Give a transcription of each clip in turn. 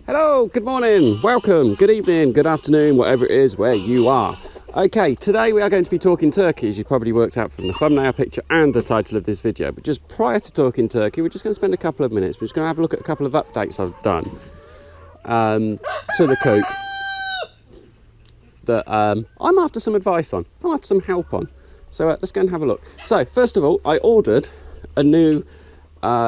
Hello, good morning, welcome, good evening, good afternoon, whatever it is where you are. Okay, today we are going to be talking turkey, as you probably worked out from the thumbnail picture and the title of this video. But just prior to talking turkey, we're just going to spend a couple of minutes. We're just going to have a look at a couple of updates I've done to the coop that I'm after some advice on, I'm after some help on. So let's go and have a look. So first of all, I ordered a new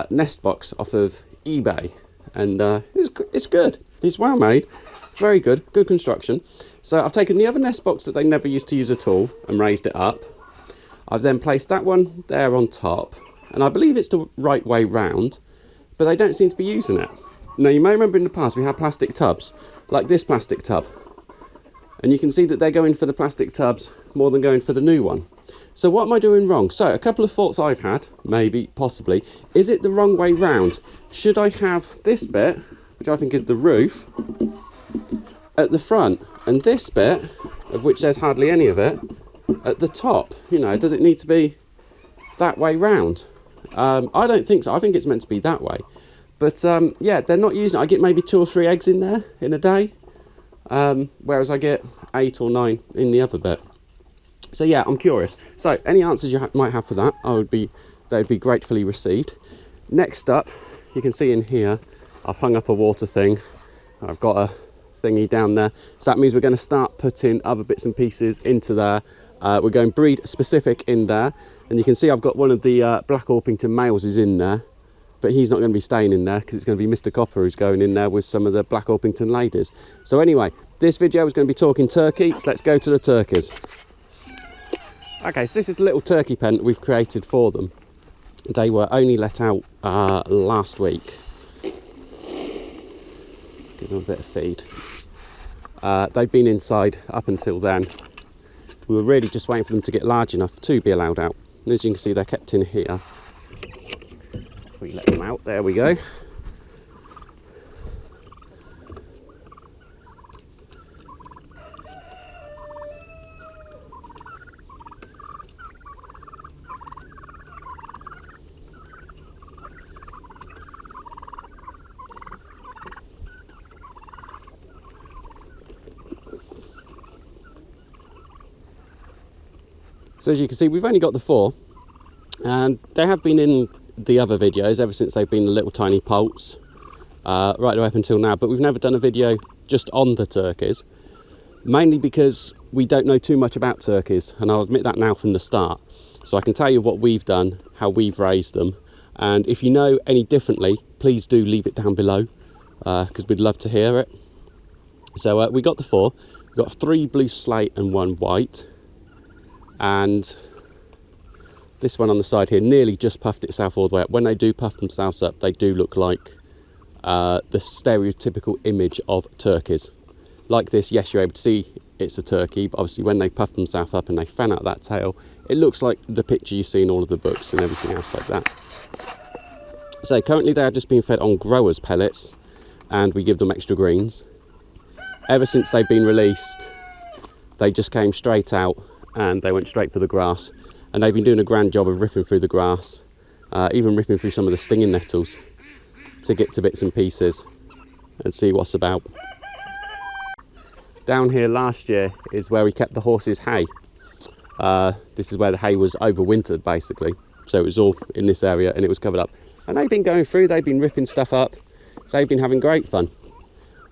nest box off of eBay. And it's good, it's well made, it's very good construction. So I've taken the other nest box that they never used to use at all and raised it up. I've then placed that one there on top, and I believe it's the right way round, but they don't seem to be using it. Now you may remember in the past we had plastic tubs, like this plastic tub, and you can see that they're going for the plastic tubs more than going for the new one. So what am I doing wrong? So a couple of thoughts I've had, maybe, possibly. Is it the wrong way round? Should I have this bit, which I think is the roof, at the front, and this bit, of which there's hardly any of it, at the top? You know, does it need to be that way round? I don't think so. I think it's meant to be that way. But yeah, they're not using it. I get maybe 2 or 3 eggs in there in a day, whereas I get 8 or 9 in the other bit. So yeah, I'm curious. So any answers you might have for that, they would be gratefully received. Next up, you can see in here, I've hung up a water thing. I've got a thingy down there. So that means we're going to start putting other bits and pieces into there. We're going breed specific in there. And you can see I've got one of the Black Orpington males is in there. But he's not going to be staying in there because it's going to be Mr. Copper who's going in there with some of the Black Orpington ladies. So anyway, this video is going to be talking turkey. So let's go to the turkeys. Okay, so this is the little turkey pen that we've created for them. They were only let out last week. Give them a bit of feed. They've been inside up until then. We were really just waiting for them to get large enough to be allowed out. And as you can see, they're kept in here. We let them out, there we go. So as you can see, we've only got the 4, and they have been in the other videos ever since they've been the little tiny poults, right the way up until now, but we've never done a video just on the turkeys, mainly because we don't know too much about turkeys, and I'll admit that now from the start. So I can tell you what we've done, how we've raised them, and if you know any differently, please do leave it down below, because we'd love to hear it. So we got the 4, we've got 3 blue slate and 1 white. And this one on the side here nearly just puffed itself all the way up. When they do puff themselves up, they do look like the stereotypical image of turkeys. Like this, yes, you're able to see it's a turkey, but obviously when they puff themselves up and they fan out that tail, it looks like the picture you see in all of the books and everything else like that. So currently they are just being fed on growers pellets, and we give them extra greens. Ever since they've been released, they just came straight out and they went straight for the grass, and they've been doing a grand job of ripping through the grass, even ripping through some of the stinging nettles to get to bits and pieces and see what's about. Down here last year is where we kept the horses' hay. This is where the hay was overwintered basically, so it was all in this area and it was covered up, and they've been going through, they've been ripping stuff up, they've been having great fun.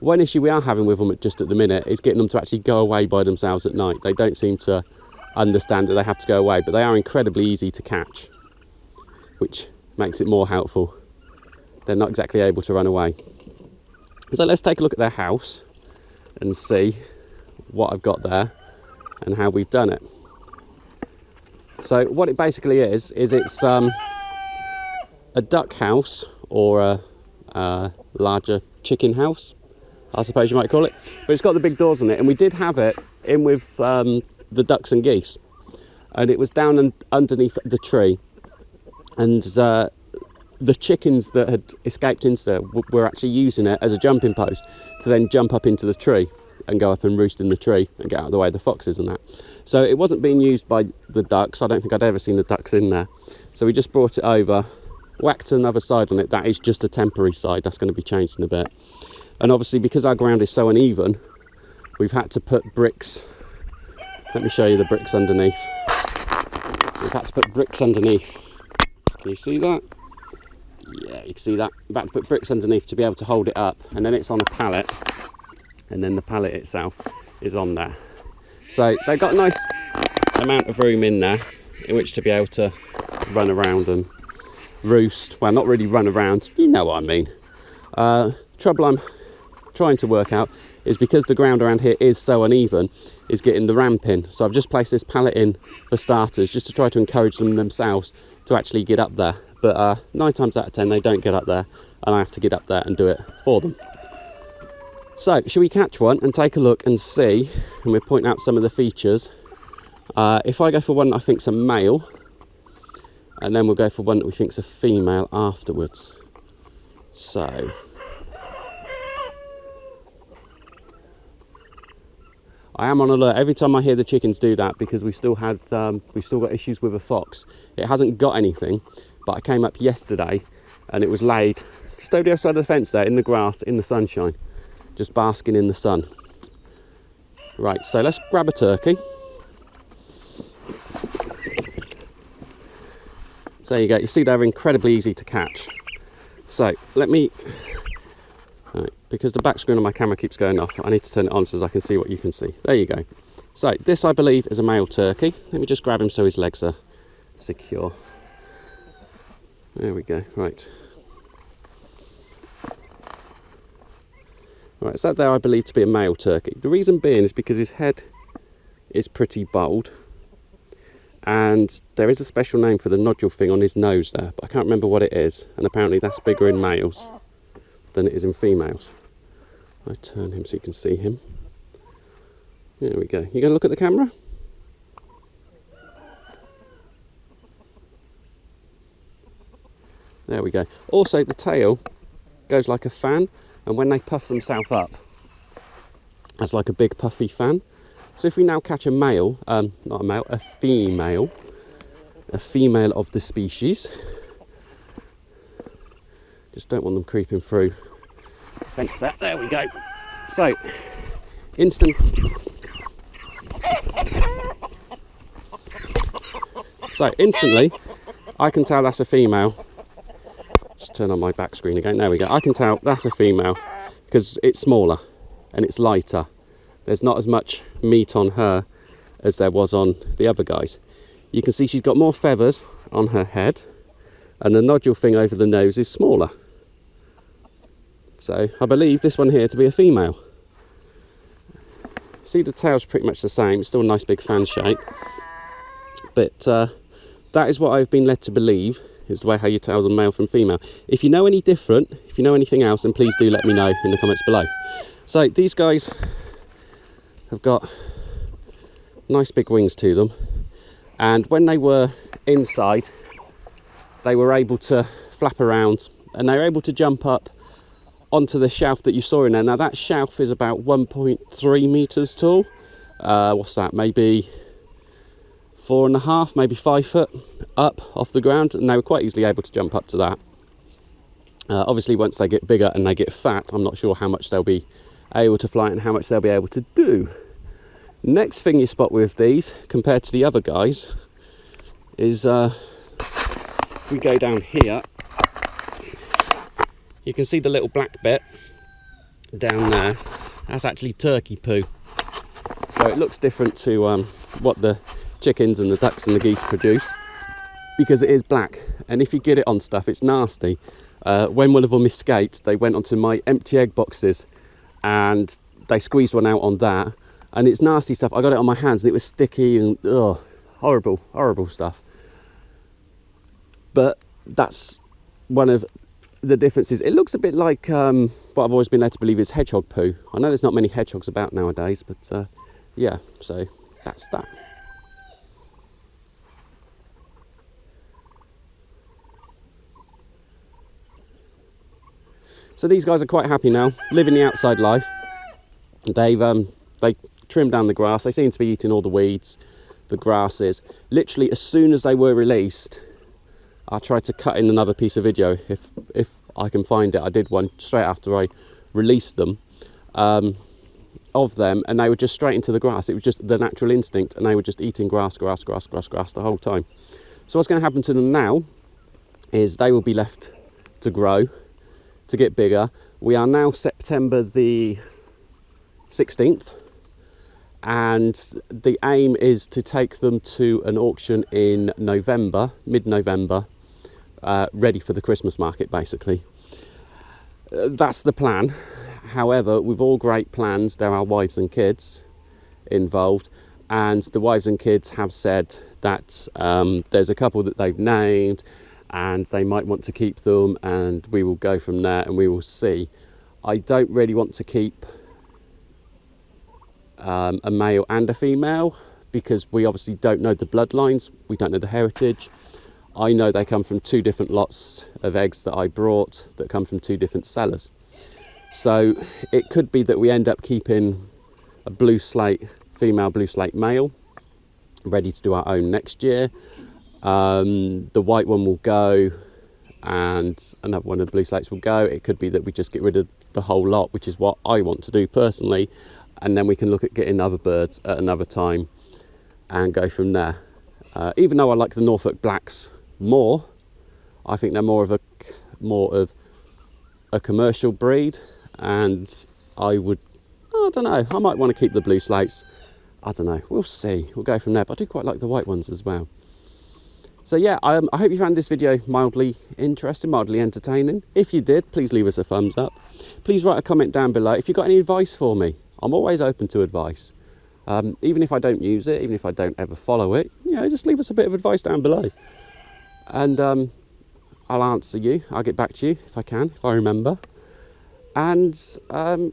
One issue we are having with them just at the minute is getting them to actually go away by themselves at night. They don't seem to understand that they have to go away, but they are incredibly easy to catch, which makes it more helpful. They're not exactly able to run away. So let's take a look at their house and see what I've got there and how we've done it. So what it basically is it's a duck house, or a larger chicken house, I suppose you might call it, but it's got the big doors on it, and we did have it in with the ducks and geese, and it was down underneath the tree, and the chickens that had escaped into there were actually using it as a jumping post to then jump up into the tree and go up and roost in the tree and get out of the way of the foxes and that. So it wasn't being used by the ducks. I don't think I'd ever seen the ducks in there. So we just brought it over, whacked another side on it. That is just a temporary side, that's going to be changed in a bit. And obviously because our ground is so uneven, we've had to put bricks. Let me show you the bricks underneath. We've had to put bricks underneath. Can you see that? Yeah, you can see that. We've had to put bricks underneath to be able to hold it up, and then it's on a pallet, and then the pallet itself is on there. So they've got a nice amount of room in there in which to be able to run around and roost. Well, not really run around, you know what I mean. Trouble I'm trying to work out is because the ground around here is so uneven, is getting the ramp in. So I've just placed this pallet in for starters, just to try to encourage them themselves to actually get up there. But 9 times out of 10 they don't get up there, and I have to get up there and do it for them. So should we catch one and take a look and see, and we'll point out some of the features. If I go for one that I think's a male, and then we'll go for one that we think's a female afterwards. So I am on alert every time I hear the chickens do that, because we've still got issues with a fox. It hasn't got anything, but I came up yesterday and it was laid just over the other side of the fence there in the grass, in the sunshine, just basking in the sun. Right, so let's grab a turkey. So there you go. You see they're incredibly easy to catch. So let me, right, because the back screen on my camera keeps going off, I need to turn it on so as I can see what you can see. There you go. So this I believe is a male turkey. Let me just grab him so his legs are secure. There we go. Right. Right, so that there I believe to be a male turkey. The reason being is because his head is pretty bald, and there is a special name for the nodule thing on his nose there, but I can't remember what it is, and apparently that's bigger in males than it is in females. I turn him so you can see him. There we go. You going to look at the camera? There we go. Also, the tail goes like a fan, and when they puff themselves up, that's like a big puffy fan. So if we now catch a male, not a male, a female of the species, just don't want them creeping through the fence there. There we go. So, instantly, I can tell that's a female. Just turn on my back screen again. There we go. I can tell that's a female because it's smaller and it's lighter. There's not as much meat on her as there was on the other guys. You can see she's got more feathers on her head, and the nodule thing over the nose is smaller. So I believe this one here to be a female. See, the tail's pretty much the same. It's still a nice big fan shape. But that is what I've been led to believe is the way how you tell the male from female. If you know any different, if you know anything else, then please do let me know in the comments below. So these guys have got nice big wings to them, and when they were inside they were able to flap around, and they were able to jump up onto the shelf that you saw in there. Now that shelf is about 1.3 meters tall. What's that, maybe 4.5, maybe 5 foot up off the ground, and they were quite easily able to jump up to that. Obviously once they get bigger and they get fat, I'm not sure how much they'll be able to fly and how much they'll be able to do. Next thing you spot with these compared to the other guys is if we go down here, you can see the little black bit down there. That's actually turkey poo, so it looks different to what the chickens and the ducks and the geese produce, because it is black, and if you get it on stuff it's nasty. When one of them escaped, they went onto my empty egg boxes and they squeezed one out on that, and it's nasty stuff. I got it on my hands and it was sticky and horrible stuff. But that's one of the differences. It looks a bit like what I've always been led to believe is hedgehog poo. I know there's not many hedgehogs about nowadays, but yeah, so that's that. So these guys are quite happy now, living the outside life. They trimmed down the grass. They seem to be eating all the weeds, the grasses. Literally, as soon as they were released, I tried to cut in another piece of video if I can find it. I did one straight after I released them of them, and they were just straight into the grass. It was just the natural instinct, and they were just eating grass the whole time. So what's going to happen to them now is they will be left to grow, to get bigger. We are now September the 16th, and the aim is to take them to an auction in November, mid-November, ready for the Christmas market, basically. That's the plan. However, with all great plans, there are wives and kids involved, and the wives and kids have said that there's a couple that they've named, and they might want to keep them, and we will go from there and we will see. I don't really want to keep a male and a female, because we obviously don't know the bloodlines, we don't know the heritage. I know they come from 2 different lots of eggs that I brought that come from 2 different sellers. So it could be that we end up keeping a blue slate, female blue slate male, ready to do our own next year. The white one will go, and another one of the blue slates will go. It could be that we just get rid of the whole lot, which is what I want to do personally, and then we can look at getting other birds at another time and go from there. Even though I like the Norfolk Blacks more, I think they're more of a commercial breed, and I don't know, I might want to keep the blue slates. I don't know, we'll see, we'll go from there. But I do quite like the white ones as well. So yeah, I hope you found this video mildly interesting, mildly entertaining. If you did, please leave us a thumbs up. Please write a comment down below if you've got any advice for me. I'm always open to advice. Even if I don't use it, even if I don't ever follow it, just leave us a bit of advice down below. And I'll answer you, I'll get back to you if I can, if I remember. And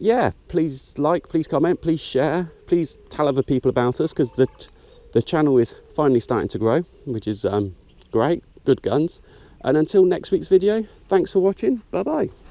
yeah, please like, please comment, please share, please tell other people about us, because the channel is finally starting to grow, which is great, good guns. And until next week's video, thanks for watching, bye bye.